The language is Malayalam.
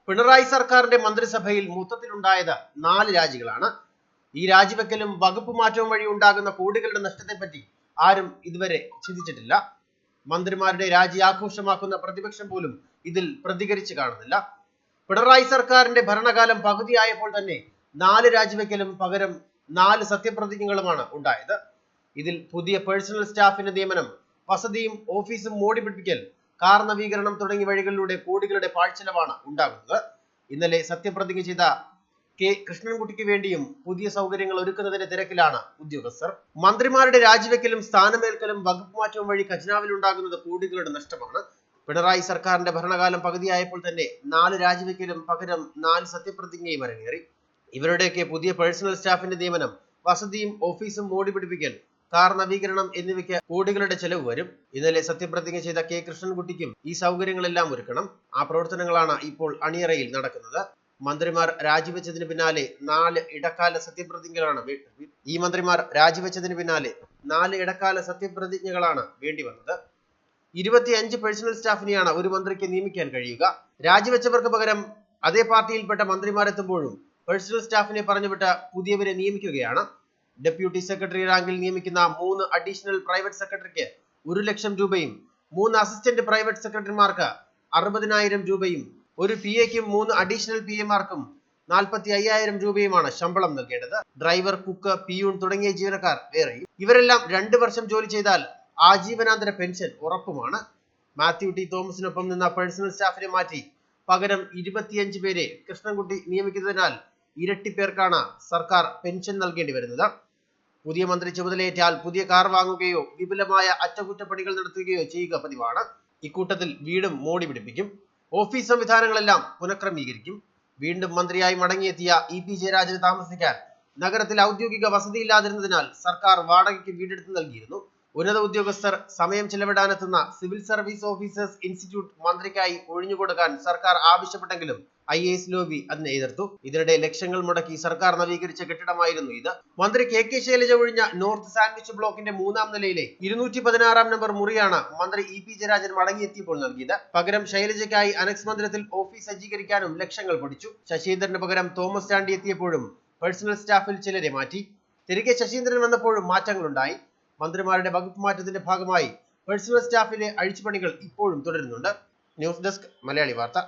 പിണറായി സർക്കാരിന്റെ മന്ത്രിസഭയിൽ മൊത്തത്തിലുണ്ടായത് 4 രാജികളാണ്. ഈ രാജിവെക്കലും വകുപ്പ് മാറ്റവും വഴി ഉണ്ടാകുന്ന കോടികളുടെ നഷ്ടത്തെപ്പറ്റി ആരും ഇതുവരെ ചിന്തിച്ചിട്ടില്ല. മന്ത്രിമാരുടെ രാജി ആഘോഷമാക്കുന്ന പ്രതിപക്ഷം പോലും ഇതിൽ പ്രതികരിച്ചു കാണുന്നില്ല. പിണറായി സർക്കാരിന്റെ ഭരണകാലം പകുതിയായപ്പോൾ തന്നെ 4 രാജിവെക്കലും പകരം 4 സത്യപ്രതിജ്ഞകളുമാണ് ഉണ്ടായത്. ഇതിൽ പുതിയ പേഴ്സണൽ സ്റ്റാഫിന്റെ നിയമനം, വസതിയും ഓഫീസും മോടി പിടിപ്പിക്കൽ, കാർ നവീകരണം തുടങ്ങിയ വഴികളിലൂടെ കോടികളുടെ പാഴ്ചെലവാണ് ഉണ്ടാകുന്നത്. ഇന്നലെ സത്യപ്രതിജ്ഞ ചെയ്ത കെ കൃഷ്ണൻകുട്ടിക്ക് വേണ്ടിയും പുതിയ സൗകര്യങ്ങൾ ഒരുക്കുന്നതിന്റെ തിരക്കിലാണ് ഉദ്യോഗസ്ഥർ. മന്ത്രിമാരുടെ രാജിവെക്കലും സ്ഥാനമേൽക്കലും വകുപ്പ് മാറ്റവും വഴി ഖജനാവിലുണ്ടാകുന്നത് കോടികളുടെ നഷ്ടമാണ്. പിണറായി സർക്കാരിന്റെ ഭരണകാലം പകുതിയായപ്പോൾ തന്നെ 4 രാജിവെക്കലും പകരം 4 സത്യപ്രതിജ്ഞയും അരങ്ങേറി. ഇവരുടെയൊക്കെ പുതിയ പേഴ്സണൽ സ്റ്റാഫിന്റെ നിയമനം, വസതിയും ഓഫീസും മോടി പിടിപ്പിക്കൽ, കാർ നവീകരണം എന്നിവയ്ക്ക് കോടികളുടെ ചെലവ് വരും. ഇന്നലെ സത്യപ്രതിജ്ഞ ചെയ്ത കെ കൃഷ്ണൻകുട്ടിക്കും ഈ സൗകര്യങ്ങളെല്ലാം ഒരുക്കണം. ആ പ്രവർത്തനങ്ങളാണ് ഇപ്പോൾ അണിയറയിൽ നടക്കുന്നത്. മന്ത്രിമാർ രാജിവെച്ചതിന് പിന്നാലെ 4 ഇടക്കാല സത്യപ്രതിജ്ഞകളാണ് വേണ്ടി വന്നത്. 25 പേഴ്സണൽ സ്റ്റാഫിനെയാണ് ഒരു മന്ത്രിക്ക് നിയമിക്കാൻ കഴിയുക. രാജിവെച്ചവർക്ക് പകരം അതേ പാർട്ടിയിൽപ്പെട്ട മന്ത്രിമാരെത്തുമ്പോഴും പേഴ്സണൽ സ്റ്റാഫിനെ പറഞ്ഞുവിട്ട് പുതിയവരെ നിയമിക്കുകയാണ്. ഡെപ്യൂട്ടി സെക്രട്ടറി റാങ്കിൽ നിയമിക്കുന്ന 3 അഡീഷണൽ പ്രൈവറ്റ് സെക്രട്ടറിക്ക് 1 ലക്ഷം രൂപയും 3 അസിസ്റ്റന്റ് പ്രൈവറ്റ് സെക്രട്ടറിമാർക്ക് 60,000 രൂപയും ഒരു PAക്കും 3 അഡീഷണൽ PAമാർക്കും 45,000 രൂപയുമാണ് ശമ്പളം നൽകേണ്ടത്. ഡ്രൈവർ, കുക്ക്, പിയൂൺ തുടങ്ങിയ ജീവനക്കാർ വേറെയും. ഇവരെല്ലാം 2 വർഷം ജോലി ചെയ്താൽ ആജീവനാന്തര പെൻഷൻ ഉറപ്പുമാണ്. മാത്യു ടി തോമസിനൊപ്പം നിന്ന പേഴ്സണൽ സ്റ്റാഫിനെ മാറ്റി പകരം 25 പേരെ കൃഷ്ണൻകുട്ടി നിയമിക്കുന്നതിനാൽ ഇരട്ടി പേർക്കാണ് സർക്കാർ പെൻഷൻ നൽകേണ്ടി വരുന്നത്. പുതിയ മന്ത്രി ചുമതലയേറ്റാൽ പുതിയ കാർ വാങ്ങുകയോ വിപുലമായ അറ്റകുറ്റപ്പണികൾ നടത്തുകയോ ചെയ്യുക പതിവാണ്. ഇക്കൂട്ടത്തിൽ വീടും മോടി പിടിപ്പിക്കും. ഓഫീസ് സംവിധാനങ്ങളെല്ലാം പുനഃക്രമീകരിക്കും. വീണ്ടും മന്ത്രിയായി മടങ്ങിയെത്തിയ EP ജയരാജന് താമസിക്കാൻ നഗരത്തിൽ ഔദ്യോഗിക വസതിയില്ലാതിരുന്നതിനാൽ സർക്കാർ വാടകയ്ക്ക് വീടെടുത്ത് നൽകിയിരുന്നു. ഉന്നത ഉദ്യോഗസ്ഥർ സമയം ചെലവിടാനെത്തുന്ന സിവിൽ സർവീസ് ഓഫീസേഴ്സ് ഇൻസ്റ്റിറ്റ്യൂട്ട് മന്ത്രിക്കായി ഒഴിഞ്ഞുകൊടുക്കാൻ സർക്കാർ ആവശ്യപ്പെട്ടെങ്കിലും IAS ലോബി അതിനെ എതിർത്തു. ഇതിനിടെ ലക്ഷങ്ങൾ മുടക്കി സർക്കാർ നവീകരിച്ച കെട്ടിടമായിരുന്നു ഇത്. മന്ത്രി KK ശൈലജ ഒഴിഞ്ഞ നോർത്ത് സാൻഡ്വിച്ച് ബ്ലോക്കിന്റെ 3ാം നിലയിലെ 216 നമ്പർ മുറിയാണ് മന്ത്രി EP ജയരാജൻ മടങ്ങിയെത്തിയപ്പോൾ നൽകിയത്. പകരം ശൈലജയ്ക്കായി അനക്സ് മന്ദിരത്തിൽ ഓഫീസ് സജ്ജീകരിക്കാനും ലക്ഷങ്ങൾ പൊടിച്ചു. ശശീന്ദ്രന് പകരം തോമസ് ചാണ്ടി എത്തിയപ്പോഴും പേഴ്സണൽ സ്റ്റാഫിൽ ചിലരെ മാറ്റി. തിരികെ ശശീന്ദ്രൻ വന്നപ്പോഴും മാറ്റങ്ങളുണ്ടായി. മന്ത്രിമാരുടെ വകുപ്പ് മാറ്റത്തിന്റെ ഭാഗമായി പേഴ്സണൽ സ്റ്റാഫിലെ അഴിച്ചുപണികൾ ഇപ്പോഴും തുടരുന്നുണ്ട്. ന്യൂസ് ഡെസ്ക്, മലയാളി വാർത്ത.